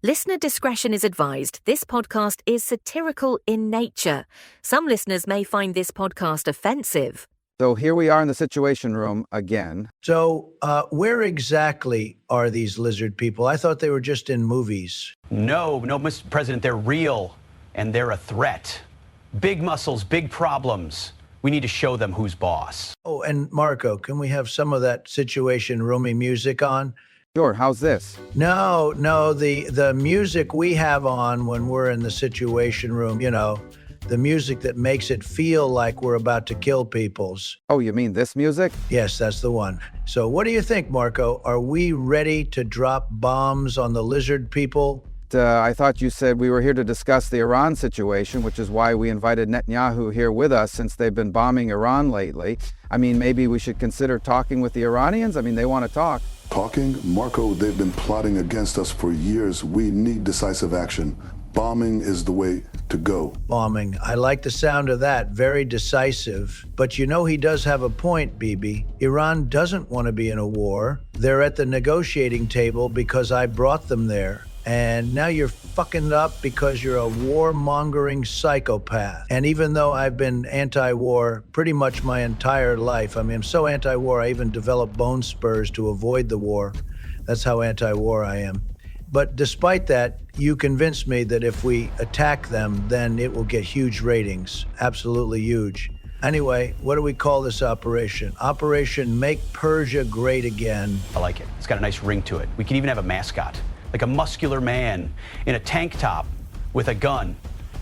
Listener discretion is advised. This podcast is satirical in nature. Some listeners may find this podcast offensive. So here we are in the Situation Room again. So where exactly are these lizard people? I thought they were just in movies. No, Mr. President, they're real, and they're a threat. Big muscles, big problems. We need to show them who's boss. Oh, and Marco, can we have some of that Situation Roomy music on? Sure, how's this? No, the music we have on when we're in the Situation Room, you know, the music that makes it feel like we're about to kill peoples. Oh, you mean this music? Yes, that's the one. So what do you think, Marco? Are we ready to drop bombs on the lizard people? I thought you said we were here to discuss the Iran situation, which is why we invited Netanyahu here with us since they've been bombing Iran lately. I mean, maybe we should consider talking with the Iranians? I mean, they want to talk. Talking? Marco, they've been plotting against us for years. We need decisive action. Bombing is the way to go. Bombing. I like the sound of that. Very decisive. But you know he does have a point, Bibi. Iran doesn't want to be in a war. They're at the negotiating table because I brought them there. And now you're fucking it up because you're a war-mongering psychopath. And even though I've been anti-war pretty much my entire life, I mean, I'm so anti-war I even developed bone spurs to avoid the war. That's how anti-war I am. But despite that, you convinced me that if we attack them, then it will get huge ratings. Absolutely huge. Anyway, what do we call this operation? Operation Make Persia Great Again. I like it. It's got a nice ring to it. We could even have a mascot, like a muscular man in a tank top with a gun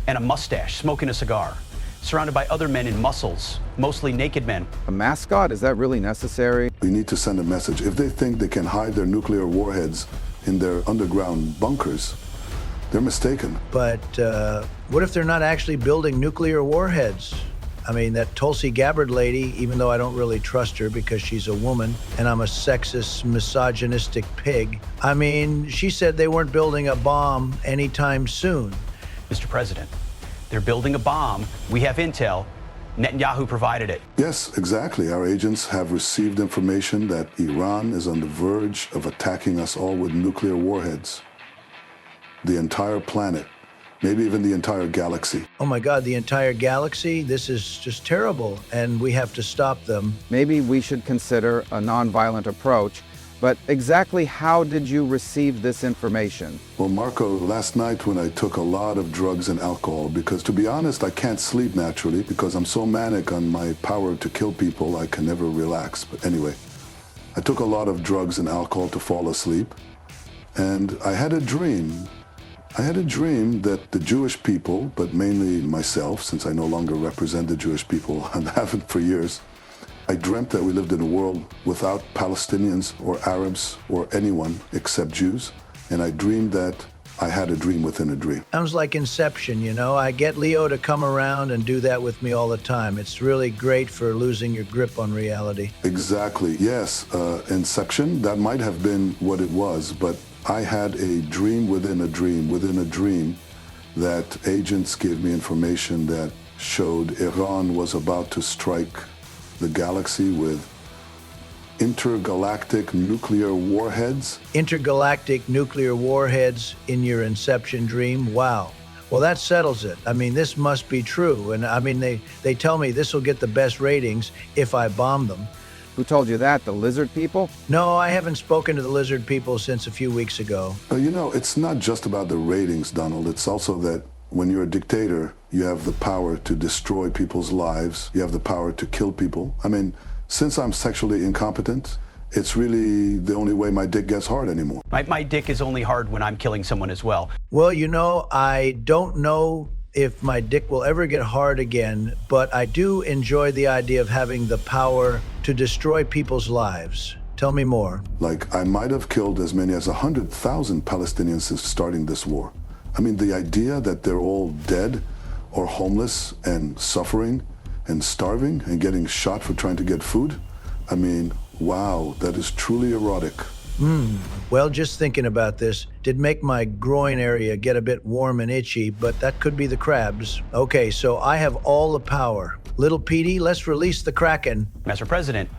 and a mustache, smoking a cigar, surrounded by other men in muscles, mostly naked men. A mascot? Is that really necessary? We need to send a message. If they think they can hide their nuclear warheads in their underground bunkers, they're mistaken. But what if they're not actually building nuclear warheads? I mean, that Tulsi Gabbard lady, even though I don't really trust her because she's a woman and I'm a sexist, misogynistic pig, I mean, she said they weren't building a bomb anytime soon. Mr. President, they're building a bomb. We have intel. Netanyahu provided it. Yes, exactly. Our agents have received information that Iran is on the verge of attacking us all with nuclear warheads. The entire planet, maybe even the entire galaxy. Oh my God, the entire galaxy? This is just terrible, and we have to stop them. Maybe we should consider a nonviolent approach, but exactly how did you receive this information? Well, Marco, last night when I took a lot of drugs and alcohol, because to be honest, I can't sleep naturally because I'm so manic on my power to kill people, I can never relax. But anyway, I took a lot of drugs and alcohol to fall asleep, and I had a dream. I had a dream that the Jewish people, but mainly myself, since I no longer represent the Jewish people and haven't for years, I dreamt that we lived in a world without Palestinians or Arabs or anyone except Jews. And I dreamed that I had a dream within a dream. Sounds like Inception, you know? I get Leo to come around and do that with me all the time. It's really great for losing your grip on reality. Exactly, yes. Inception, that might have been what it was, but I had a dream within a dream that agents gave me information that showed Iran was about to strike the galaxy with intergalactic nuclear warheads. Intergalactic nuclear warheads in your Inception dream? Wow. Well, that settles it. I mean, this must be true. And I mean, they tell me this will get the best ratings if I bomb them. Who told you that? The lizard people? No, I haven't spoken to the lizard people since a few weeks ago. You know, it's not just about the ratings, Donald. It's also that when you're a dictator, you have the power to destroy people's lives. You have the power to kill people. I mean, since I'm sexually incompetent, it's really the only way my dick gets hard anymore. My dick is only hard when I'm killing someone as well. Well, you know, I don't know if my dick will ever get hard again, but I do enjoy the idea of having the power to destroy people's lives. Tell me more. Like, I might have killed as many as 100,000 Palestinians since starting this war. I mean, the idea that they're all dead or homeless and suffering and starving and getting shot for trying to get food, I mean, wow, that is truly erotic. Well, just thinking about this did make my groin area get a bit warm and itchy, but that could be the crabs. Okay, so I have all the power. Little Petey, let's release the Kraken. Mr. President,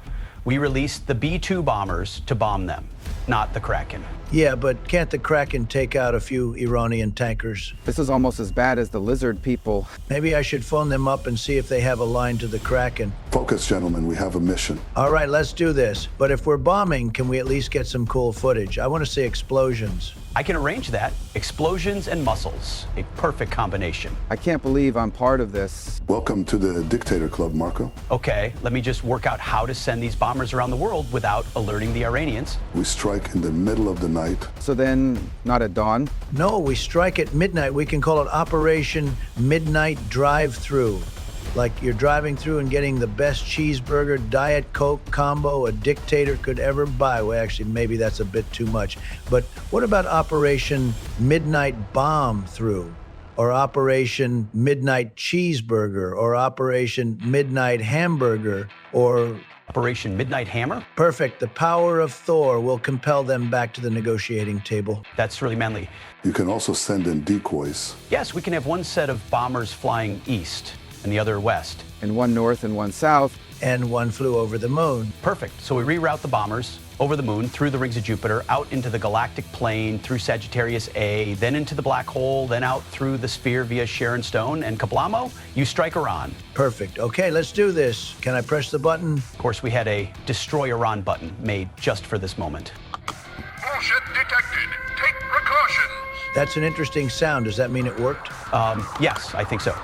we released the B-2 bombers to bomb them. not the Kraken. Yeah, but can't the Kraken take out a few Iranian tankers? This is almost as bad as the lizard people. Maybe I should phone them up and see if they have a line to the Kraken. Focus, gentlemen, we have a mission. All right, let's do this. But if we're bombing, can we at least get some cool footage? I want to see explosions. I can arrange that. Explosions and muscles. A perfect combination. I can't believe I'm part of this. Welcome to the Dictator Club, Marco. Okay, let me just work out how to send these bombers around the world without alerting the Iranians. We strike in the middle of the night. So then, not at dawn? No, we strike at midnight. We can call it Operation Midnight Drive-Through. Like you're driving through and getting the best cheeseburger, Diet Coke combo a dictator could ever buy. Well, actually, maybe that's a bit too much. But what about Operation Midnight Bomb Through? Or Operation Midnight Cheeseburger? Or Operation Midnight Hamburger? Or Operation Midnight Hammer? perfect, the power of Thor will compel them back to the negotiating table. That's really manly. You can also send in decoys. Yes, we can have one set of bombers flying east and the other west. And one north and one south. And one flew over the moon. Perfect. So we reroute the bombers over the moon, through the rings of Jupiter, out into the galactic plane, through Sagittarius A, then into the black hole, then out through the sphere via Sharon Stone, and kablamo, you strike Iran. Perfect. Okay, let's do this. Can I press the button? Of course, we had a Destroy Iran button made just for this moment. Bullshit detected. Take precautions. That's an interesting sound. Does that mean it worked? Yes, I think so.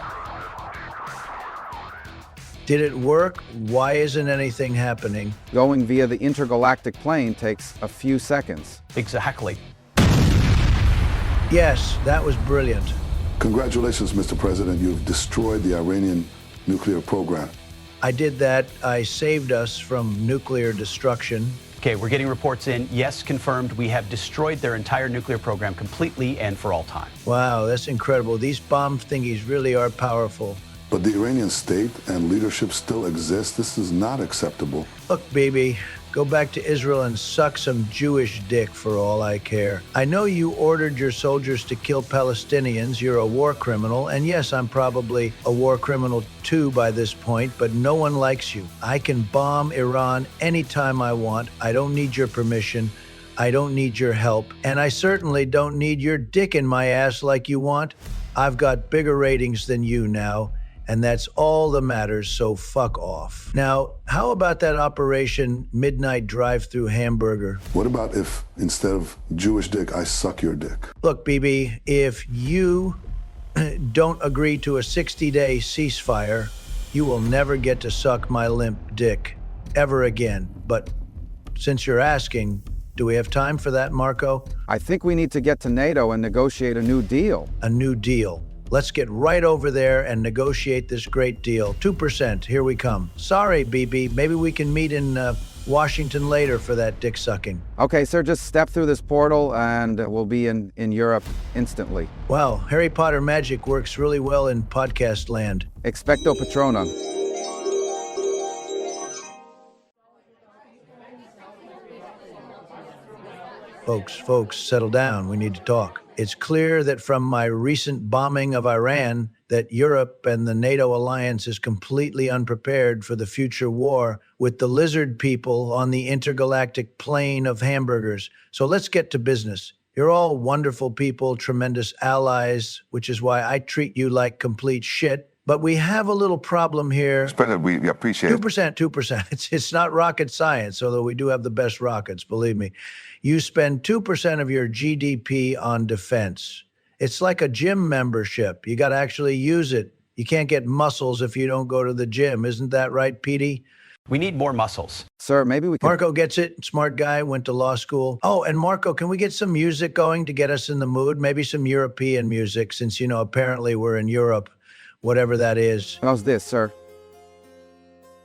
Did it work? Why isn't anything happening? Going via the intergalactic plane takes a few seconds. Exactly. Yes, that was brilliant. Congratulations, Mr. President. You've destroyed the Iranian nuclear program. I did that. I saved us from nuclear destruction. Okay, we're getting reports in. Yes, confirmed. We have destroyed their entire nuclear program completely and for all time. Wow, that's incredible. These bomb thingies really are powerful. But the Iranian state and leadership still exist. This is not acceptable. Look, Bibi, go back to Israel and suck some Jewish dick for all I care. I know you ordered your soldiers to kill Palestinians. You're a war criminal. And yes, I'm probably a war criminal too by this point, but no one likes you. I can bomb Iran anytime I want. I don't need your permission. I don't need your help. And I certainly don't need your dick in my ass like you want. I've got bigger ratings than you now. And that's all that matters, so fuck off. Now, how about that Operation Midnight Drive-Through Hamburger? What about if, instead of Jewish dick, I suck your dick? Look, Bibi, if you don't agree to a 60-day ceasefire, you will never get to suck my limp dick ever again. But since you're asking, do we have time for that, Marco? I think we need to get to NATO and negotiate a new deal. A new deal. Let's get right over there and negotiate this great deal. 2%, here we come. Sorry, Bibi, maybe we can meet in Washington later for that dick sucking. Okay, sir, just step through this portal and we'll be in Europe instantly. Wow, Harry Potter magic works really well in podcast land. Expecto Patronum. Folks, settle down. We need to talk. It's clear that from my recent bombing of Iran that Europe and the NATO alliance is completely unprepared for the future war with the lizard people on the intergalactic plane of hamburgers. So let's get to business. You're all wonderful people, tremendous allies, which is why I treat you like complete shit. But we have a little problem here. President, we appreciate it. 2%. It's not rocket science, although we do have the best rockets, believe me. You spend 2% of your GDP on defense. It's like a gym membership. You got to actually use it. You can't get muscles if you don't go to the gym. Isn't that right, Petey? We need more muscles. Sir, maybe we can... Marco gets it. Smart guy, went to law school. Oh, and Marco, can we get some music going to get us in the mood? Maybe some European music, since, apparently we're in Europe, whatever that is. How's this, sir?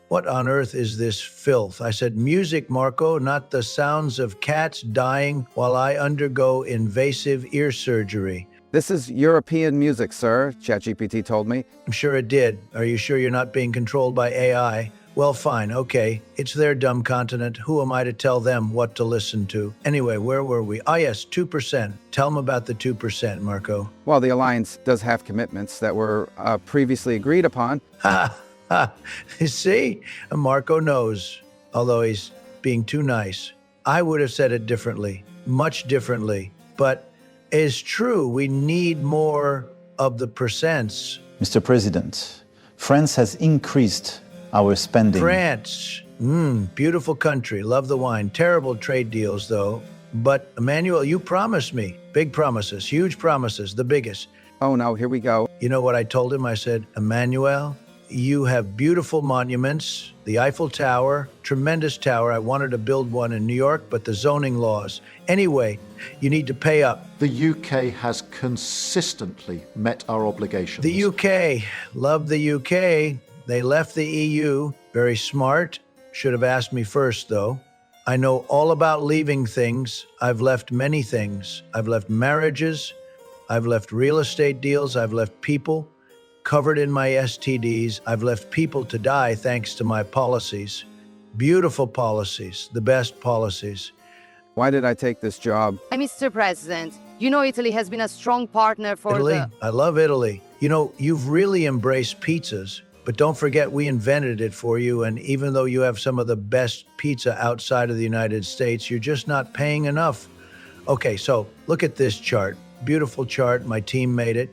What on earth is this filth? I said, music, Marco, not the sounds of cats dying while I undergo invasive ear surgery. This is European music, sir, ChatGPT told me. I'm sure it did. Are you sure you're not being controlled by AI? Well, fine, okay. It's their dumb continent. Who am I to tell them what to listen to? Anyway, where were we? Ah, yes, 2%. Tell them about the 2%, Marco. Well, the alliance does have commitments that were previously agreed upon. Ha! See? Marco knows, although he's being too nice. I would have said it differently, much differently. But it's true, we need more of the percents. Mr. President, France has increased our spending. France, beautiful country, love the wine. Terrible trade deals, though. But Emmanuel, you promised me big promises, huge promises, the biggest. Oh, no, here we go. You know what I told him? I said, Emmanuel, you have beautiful monuments, the Eiffel Tower, tremendous tower. I wanted to build one in New York, but the zoning laws. Anyway, you need to pay up. The UK has consistently met our obligations. The UK, love the UK. They left the EU. Very smart. Should have asked me first, though. I know all about leaving things. I've left many things. I've left marriages. I've left real estate deals. I've left people covered in my STDs. I've left people to die thanks to my policies. Beautiful policies, the best policies. Why did I take this job? Mr. President, you know Italy has been a strong partner for Italy? I love Italy. You know, you've really embraced pizzas, but don't forget we invented it for you, and even though you have some of the best pizza outside of the United States, you're just not paying enough. Okay, so look at this chart. Beautiful chart, my team made it.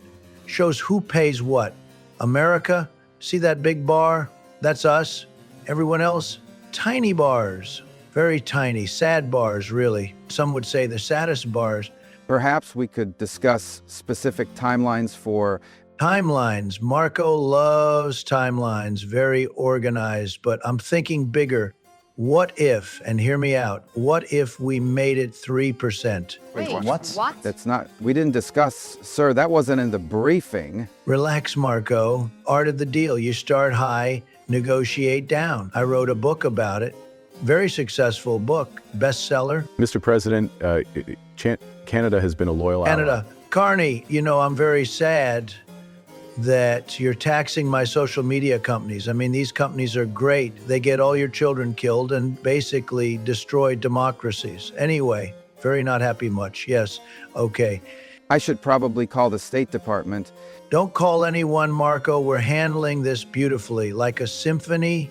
Shows who pays what. America, see that big bar? That's us. Everyone else, tiny bars. Very tiny, sad bars, really. Some would say the saddest bars. Perhaps we could discuss specific timelines for... Timelines. Marco loves timelines, very organized, but I'm thinking bigger. What if, and hear me out, what if we made it 3%? Wait, what? That's not... We didn't discuss... Sir, that wasn't in the briefing. Relax, Marco. Art of the deal. You start high, negotiate down. I wrote a book about it. Very successful book, bestseller. Mr. President, Canada has been a loyal ally. Canada. Carney, you know, I'm very sad that you're taxing my social media companies. I mean, these companies are great. They get all your children killed and basically destroy democracies. Anyway, very not happy much. Yes, okay. I should probably call the State Department. Don't call anyone, Marco. We're handling this beautifully, like a symphony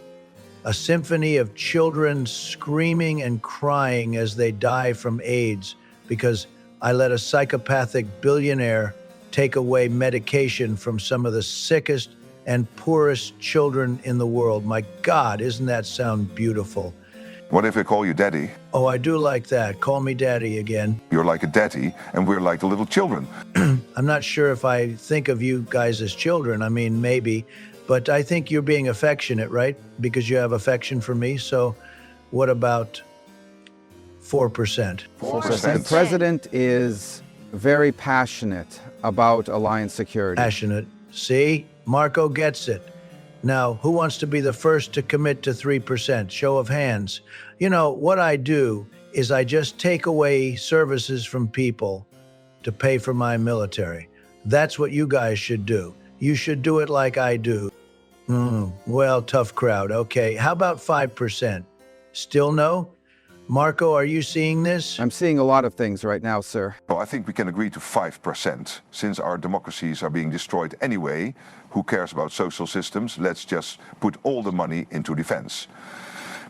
of children screaming and crying as they die from AIDS because I let a psychopathic billionaire take away medication from some of the sickest and poorest children in the world. My God, isn't that sound beautiful? What if I call you Daddy? Oh, I do like that. Call me Daddy again. You're like a daddy, and we're like the little children. I'm not sure if I think of you guys as children. I mean, maybe. But I think you're being affectionate, right? Because you have affection for me. So what about 4%? 4%. The president is very passionate about alliance security. Passionate. See? Marco gets it. Now, who wants to be the first to commit to 3%? Show of hands. You know, what I do is I just take away services from people to pay for my military. That's what you guys should do. You should do it like I do. Well, tough crowd. Okay, how about 5%? Still no? Marco, are you seeing this? I'm seeing a lot of things right now, sir. Well, I think we can agree to 5%. Since our democracies are being destroyed anyway, who cares about social systems? Let's just put all the money into defense.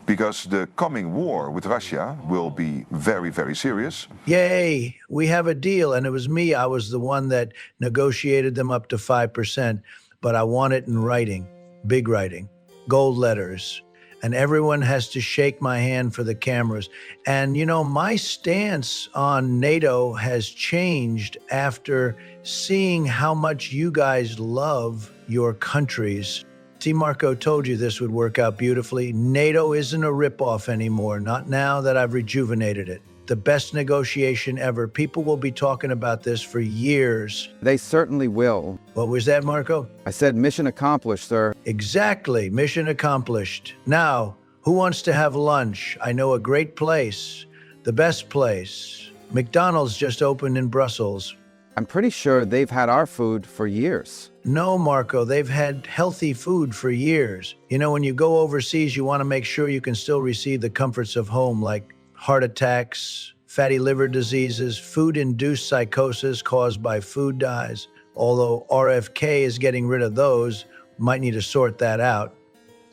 Because the coming war with Russia will be very, very serious. Yay, we have a deal. And it was me, I was the one that negotiated them up to 5%. But I want it in writing, big writing, gold letters. And everyone has to shake my hand for the cameras. And, you know, my stance on NATO has changed after seeing how much you guys love your countries. See, Marco told you this would work out beautifully. NATO isn't a ripoff anymore, not now that I've rejuvenated it. The best negotiation ever. People will be talking about this for years. They certainly will. What was that, Marco? I said mission accomplished, sir. Exactly. Mission accomplished. Now, who wants to have lunch? I know a great place. The best place. McDonald's just opened in Brussels. I'm pretty sure they've had our food for years. No, Marco, they've had healthy food for years. You know, when you go overseas, you want to make sure you can still receive the comforts of home, like heart attacks, fatty liver diseases, food-induced psychosis caused by food dyes. Although RFK is getting rid of those, might need to sort that out.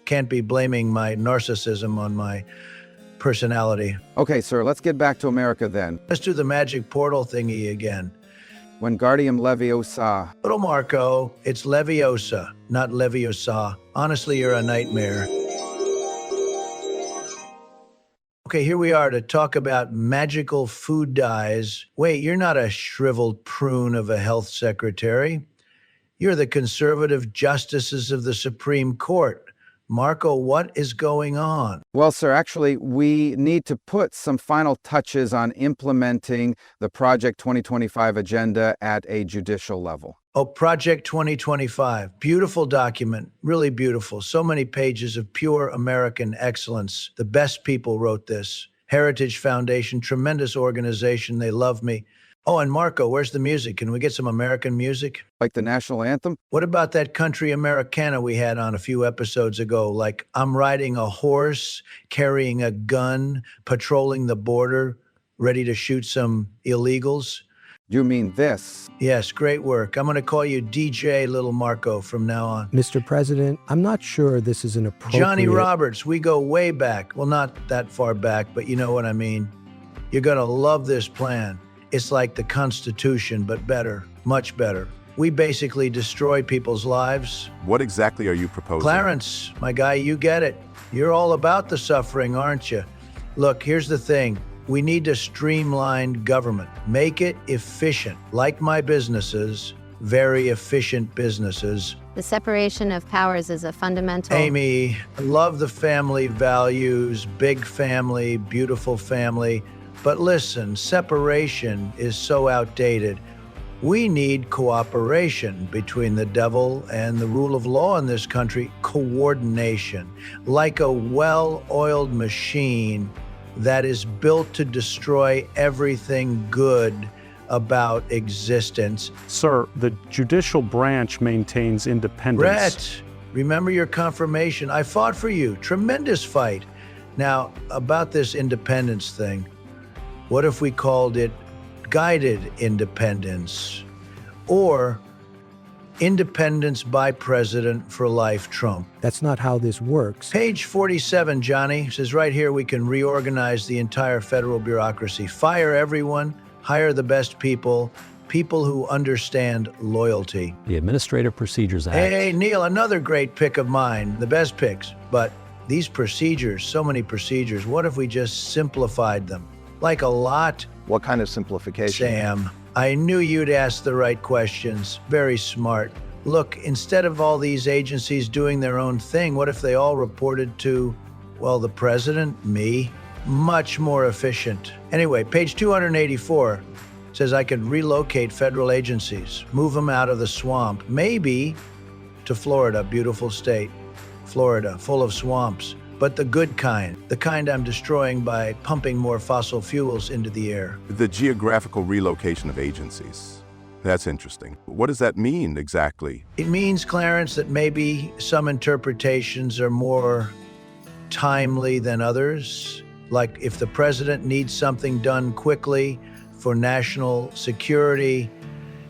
Can't be blaming my narcissism on my personality. Okay, sir, let's get back to America then. Let's do the magic portal thingy again. Wingardium Leviosa. Little Marco, it's Leviosa, not Leviosa. Honestly, you're a nightmare. Okay, here we are to talk about magical food dyes. Wait, you're not a shriveled prune of a health secretary. You're the conservative justices of the Supreme Court. Marco, what is going on? Well, sir, actually, we need to put some final touches on implementing the Project 2025 agenda at a judicial level. Oh, Project 2025. Beautiful document. Really beautiful. So many pages of pure American excellence. The best people wrote this. Heritage Foundation, tremendous organization. They love me. Oh, and Marco, where's the music? Can we get some American music? Like the national anthem? What about that country Americana we had on a few episodes ago? Like, I'm riding a horse, carrying a gun, patrolling the border, ready to shoot some illegals? You mean this? Yes, great work. I'm going to call you DJ Little Marco from now on. Mr. President, I'm not sure this is an appropriate... Johnny Roberts, we go way back. Well, not that far back, but you know what I mean. You're going to love this plan. It's like the Constitution, but better, much better. We basically destroy people's lives. What exactly are you proposing? Clarence, my guy, you get it. You're all about the suffering, aren't you? Look, here's the thing. We need to streamline government, make it efficient, like my businesses, very efficient businesses. The separation of powers is a fundamental... Amy, I love the family values, big family, beautiful family. But listen, separation is so outdated. We need cooperation between the devil and the rule of law in this country, coordination, like a well-oiled machine that is built to destroy everything good about existence. Sir, the judicial branch maintains independence. Brett, remember your confirmation. I fought for you. Tremendous fight. Now, about this independence thing, what if we called it guided independence or independence by President for life Trump? That's not how this works. Page 47, Johnny, says right here we can reorganize the entire federal bureaucracy, fire everyone, hire the best people, people who understand loyalty. The Administrative Procedures Act. Hey, Neil, another great pick of mine, the best picks. But these procedures, so many procedures, what if we just simplified them? Like a lot. What kind of simplification? Sam, I knew you'd ask the right questions. Very smart. Look, instead of all these agencies doing their own thing, what if they all reported to, well, the president, me? Much more efficient. Anyway, page 284 says I could relocate federal agencies, move them out of the swamp, maybe to Florida, beautiful state. Florida, full of swamps. But the good kind, the kind I'm destroying by pumping more fossil fuels into the air. The geographical relocation of agencies. That's interesting. What does that mean exactly? It means, Clarence, that maybe some interpretations are more timely than others. Like if the president needs something done quickly for national security.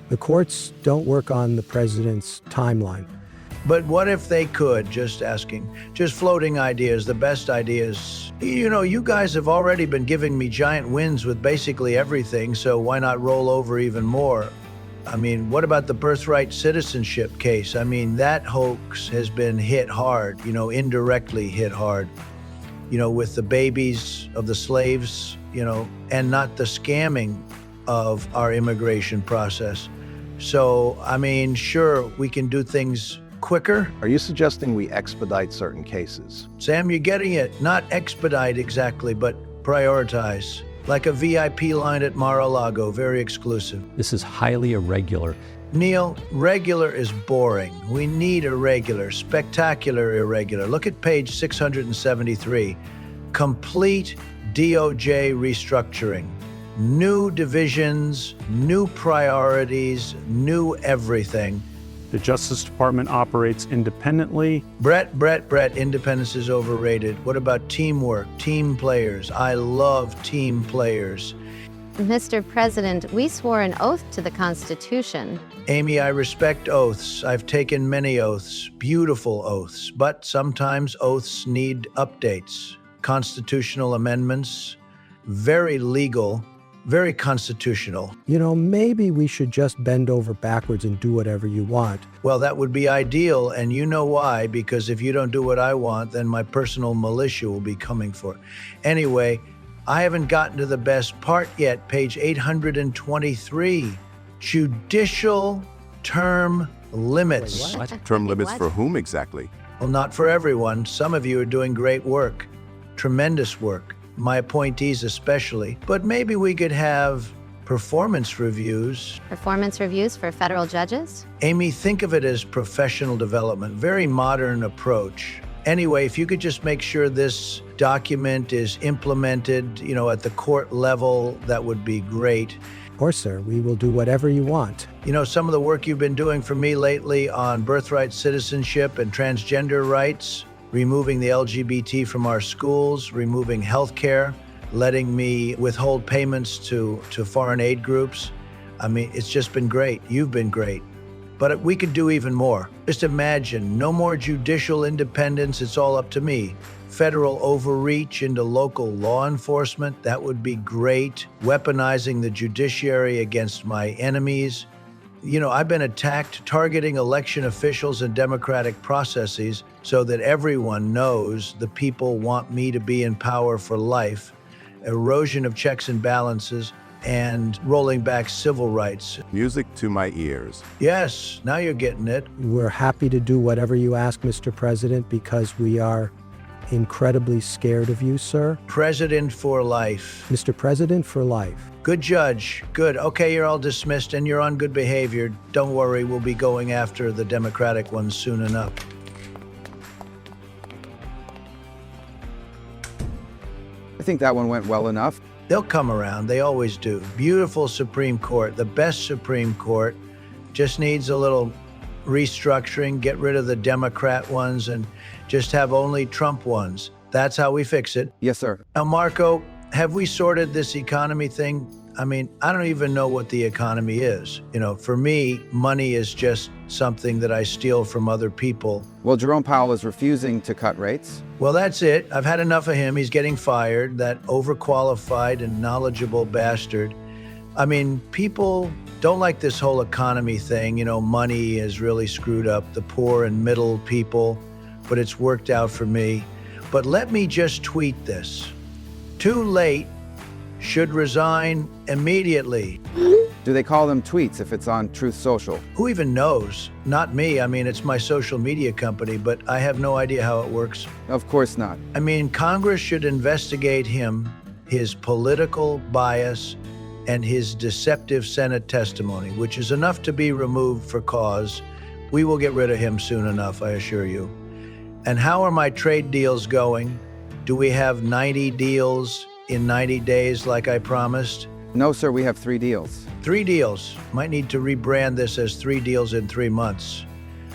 The courts don't work on the president's timeline. But what if they could? Just asking. Just floating ideas, the best ideas. You know, you guys have already been giving me giant wins with basically everything, so why not roll over even more? I mean, what about the birthright citizenship case? I mean, that hoax has been hit hard, indirectly hit hard, with the babies of the slaves, and not the scamming of our immigration process. So, I mean, sure, we can do things quicker. Are you suggesting we expedite certain cases? Sam, you're getting it. Not expedite exactly, but prioritize. Like a VIP line at Mar-a-Lago, very exclusive. This is highly irregular. Neil, regular is boring. We need irregular, spectacular irregular. Look at page 673. Complete DOJ restructuring. New divisions, new priorities, new everything. The Justice Department operates independently. Brett, independence is overrated. What about teamwork, team players? I love team players. Mr. President, we swore an oath to the Constitution. Amy, I respect oaths. I've taken many oaths, beautiful oaths, but sometimes oaths need updates. constitutional amendments, very legal, very constitutional. You know, maybe we should just bend over backwards and do whatever you want. Well, that would be ideal, and you know why, because if you don't do what I want, then my personal militia will be coming for it. Anyway, I haven't gotten to the best part yet, page 823. Judicial term limits. Wait, what? Term limits What? for whom exactly? Well, not for everyone. Some of you are doing great work, tremendous work, my appointees especially. But maybe we could have performance reviews. Performance reviews for federal judges? Amy, think of it as professional development, very modern approach. Anyway, if you could just make sure this document is implemented, at the court level, that would be great. Of course, sir, we will do whatever you want. Some of the work you've been doing for me lately on birthright citizenship and transgender rights, removing the LGBT from our schools, removing health care, letting me withhold payments to foreign aid groups. I mean, it's just been great. You've been great. But we could do even more. Just imagine, no more judicial independence, it's all up to me. Federal overreach into local law enforcement, that would be great. Weaponizing the judiciary against my enemies. I've been attacked targeting election officials and democratic processes so that everyone knows the people want me to be in power for life. Erosion of checks and balances, and rolling back civil rights. Music to my ears. Yes, now you're getting it. We're happy to do whatever you ask, Mr. President, because we are incredibly scared of you, sir. President for life. Mr. President for life. Good judge. Good. Okay, you're all dismissed and you're on good behavior. Don't worry, we'll be going after the Democratic ones soon enough. I think that one went well enough. They'll come around. They always do. Beautiful Supreme Court, the best Supreme Court. Just needs a little restructuring, get rid of the Democrat ones and just have only Trump ones. That's how we fix it. Yes, sir. Now, Marco, have we sorted this economy thing? I mean, I don't even know what the economy is. For me, money is just something that I steal from other people. Well, Jerome Powell is refusing to cut rates. Well, that's it. I've had enough of him. He's getting fired, that overqualified and knowledgeable bastard. I mean, people don't like this whole economy thing. Money has really screwed up the poor and middle people, but it's worked out for me. But let me just tweet this. Too late, should resign immediately. Do they call them tweets if it's on Truth Social? Who even knows? Not me. I mean, it's my social media company, but I have no idea how it works. Of course not. I mean, Congress should investigate him, his political bias, and his deceptive Senate testimony, which is enough to be removed for cause. We will get rid of him soon enough, I assure you. And how are my trade deals going? Do we have 90 deals in 90 days like I promised? No, sir, we have 3 deals. 3 deals. Might need to rebrand this as 3 deals in 3 months.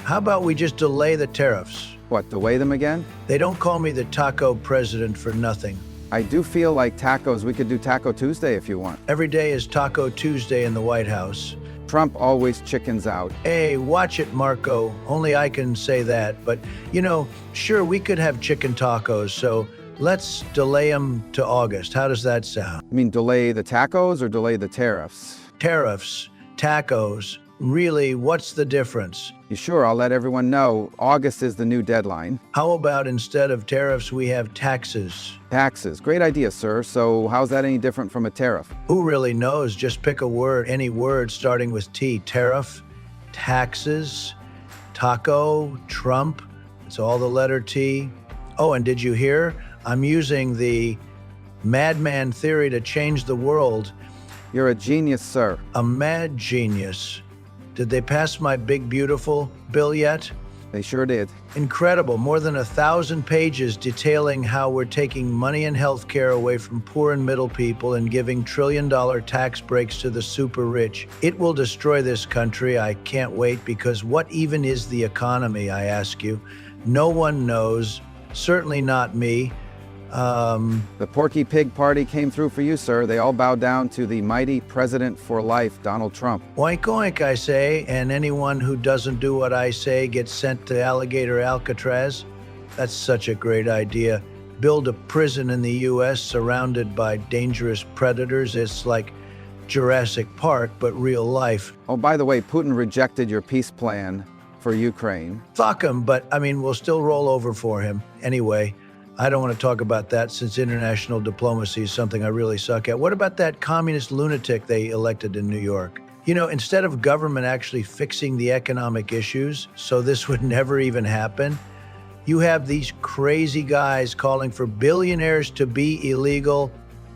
How about we just delay the tariffs? What, delay them again? They don't call me the taco president for nothing. I do feel like tacos. We could do Taco Tuesday if you want. Every day is Taco Tuesday in the White House. Trump always chickens out. Hey, watch it, Marco. Only I can say that. But, sure, we could have chicken tacos, so let's delay them to August. How does that sound? You mean delay the tacos or delay the tariffs? Tariffs, tacos. Really, what's the difference? You sure? I'll let everyone know. August is the new deadline. How about instead of tariffs, we have taxes? Taxes. Great idea, sir. So how's that any different from a tariff? Who really knows? Just pick a word, any word starting with T. Tariff, taxes, taco, Trump. It's all the letter T. Oh, and did you hear? I'm using the madman theory to change the world. You're a genius, sir. A mad genius. Did they pass my big, beautiful bill yet? They sure did. Incredible. More than 1,000 pages detailing how we're taking money and health care away from poor and middle people and giving trillion-dollar tax breaks to the super rich. It will destroy this country. I can't wait, because what even is the economy, I ask you? No one knows. Certainly not me. The Porky Pig Party came through for you, sir. They all bowed down to the mighty president for life, Donald Trump. Oink, oink, I say, and anyone who doesn't do what I say gets sent to Alligator Alcatraz. That's such a great idea. build a prison in the U.S. surrounded by dangerous predators. It's like Jurassic Park, but real life. Oh, by the way, Putin rejected your peace plan for Ukraine. Fuck him, but I mean, we'll still roll over for him. Anyway, I don't want to talk about that since international diplomacy is something I really suck at. What about that communist lunatic they elected in New York? You know, instead of government actually fixing the economic issues, so this would never even happen, you have these crazy guys calling for billionaires to be illegal.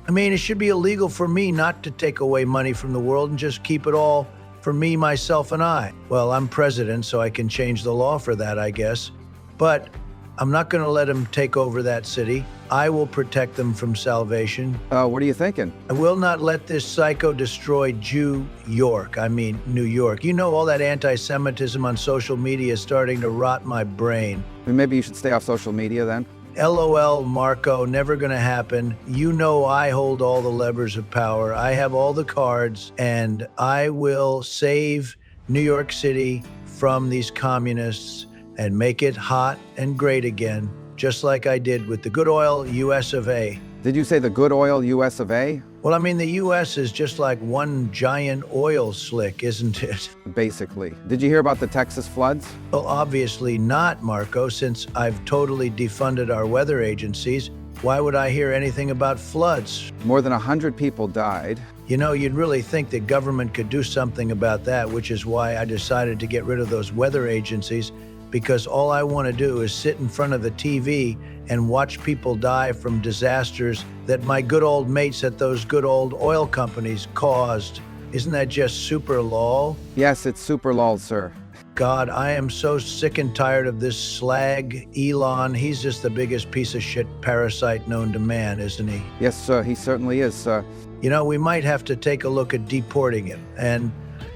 I mean, it should be illegal for me not to take away money from the world and just keep it all for me, myself, and I. Well, I'm president, so I can change the law for that, I guess. But I'm not going to let them take over that city. I will protect them from salvation. What are you thinking? I will not let this psycho destroy New York. You know, all that anti-Semitism on social media is starting to rot my brain. Maybe you should stay off social media then? LOL, Marco, never gonna happen. You know I hold all the levers of power. I have all the cards, and I will save New York City from these communists and make it hot and great again, just like I did with the good oil US of A. Did you say the good oil US of A? Well, I mean, the US is just like one giant oil slick, isn't it? Basically. Did you hear about the Texas floods? Well, obviously not, Marco, since I've totally defunded our weather agencies. Why would I hear anything about floods? More than 100 people died. You know, you'd really think the government could do something about that, which is why I decided to get rid of those weather agencies, because all I want to do is sit in front of the TV and watch people die from disasters that my good old mates at those good old oil companies caused. Isn't that just super lol? Yes, it's super lol, sir. God, I am so sick and tired of this slag, Elon. He's just the biggest piece of shit parasite known to man, isn't he? Yes, sir, he certainly is, sir. You know, we might have to take a look at deporting him. And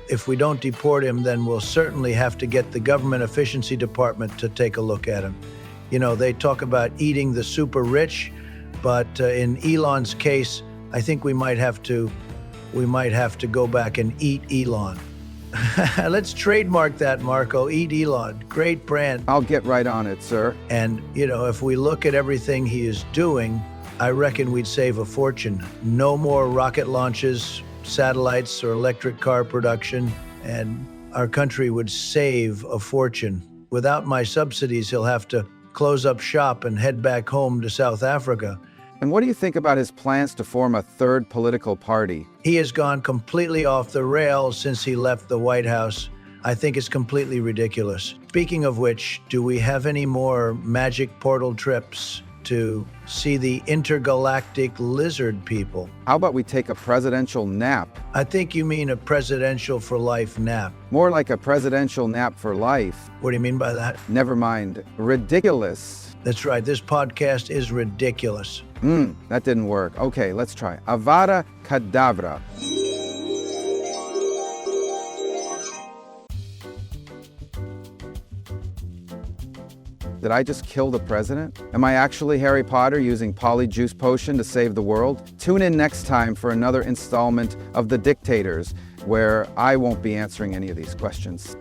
if we don't deport him, then we'll certainly have to get the government efficiency department to take a look at him. You know, they talk about eating the super rich, but in Elon's case, I think we might have to go back and eat Elon. Let's trademark that, Marco. Eat Elon. Great brand. I'll get right on it, sir. And, you know, if we look at everything he is doing, I reckon we'd save a fortune. No more rocket launches, satellites, or electric car production, and our country would save a fortune. Without my subsidies, he'll have to close up shop and head back home to South Africa. And what do you think about his plans to form a third political party? He has gone completely off the rails since he left the White House. I think it's completely ridiculous. Speaking of which, do we have any more magic portal trips to see the intergalactic lizard people? How about we take a presidential nap? I think you mean a presidential for life nap. More like a presidential nap for life. What do you mean by that? Never mind. Ridiculous. That's right. This podcast is ridiculous. That didn't work. Okay, let's try. Avada Kedavra. Did I just kill the president? Am I actually Harry Potter using pollyjuice potion to save the world? Tune in next time for another installment of The Dictators, where I won't be answering any of these questions.